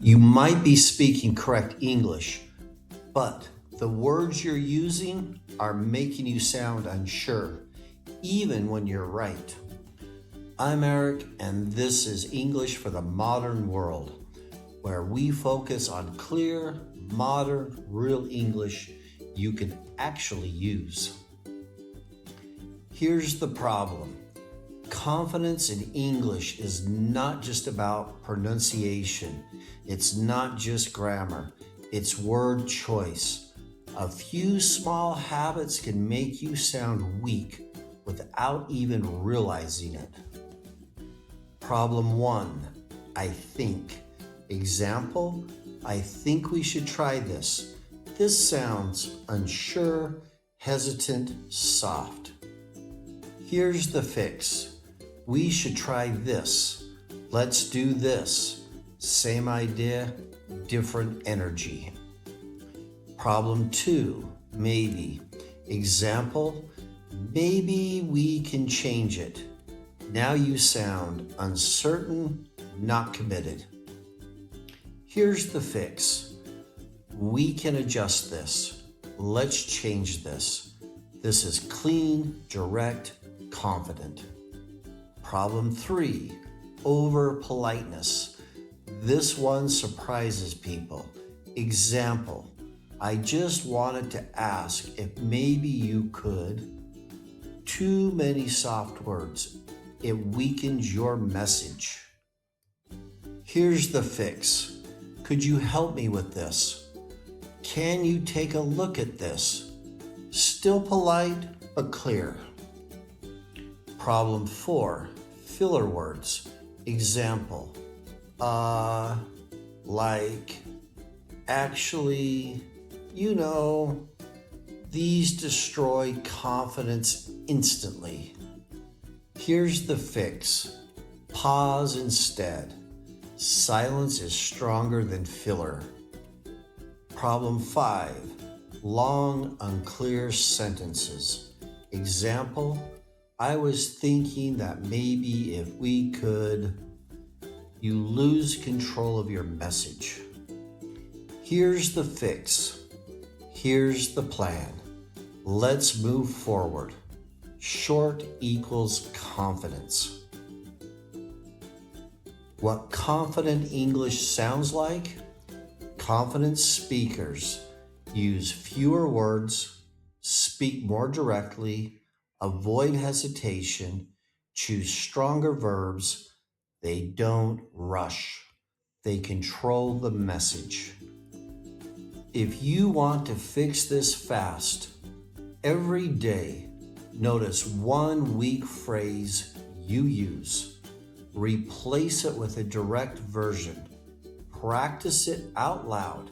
You might be speaking correct English, but the words you're using are making you sound unsure, even when you're right. I'm Eric, and this is English for the Modern World, where we focus on clear, modern, real English you can actually use. Here's the problem. Confidence in English is not just about pronunciation. It's not just grammar. It's word choice. A few small habits can make you sound weak without even realizing it. Problem 1, I think. Example, I think we should try this. This sounds unsure, hesitant, soft. Here's the fix. We should try this. Let's do this. Same idea, different energy. Problem 2, maybe. Example, maybe we can change it. Now you sound uncertain, not committed. Here's the fix. We can adjust this. Let's change this. This is clean, direct, confident. Problem 3, over politeness. This one surprises people. Example, I just wanted to ask if maybe you could. Too many soft words. It weakens your message. Here's the fix. Could you help me with this? Can you take a look at this? Still polite, but clear. Problem 4, filler words. Example, like, actually, these destroy confidence instantly. Here's the fix. Pause instead. Silence is stronger than filler. Problem 5, long, unclear sentences. Example, I was thinking that maybe if we could. You lose control of your message. Here's the fix. Here's the plan. Let's move forward. Short equals confidence. What confident English sounds like? Confident speakers use fewer words, speak more directly, avoid hesitation, choose stronger verbs. They don't rush. They control the message. If you want to fix this fast, every day, notice one weak phrase you use. Replace it with a direct version. Practice it out loud.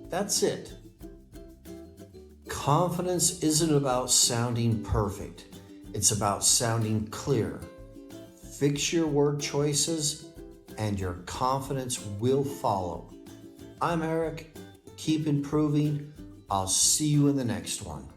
That's it. Confidence isn't about sounding perfect. It's about sounding clear. Fix your word choices and your confidence will follow. I'm Eric. Keep improving. I'll see you in the next one.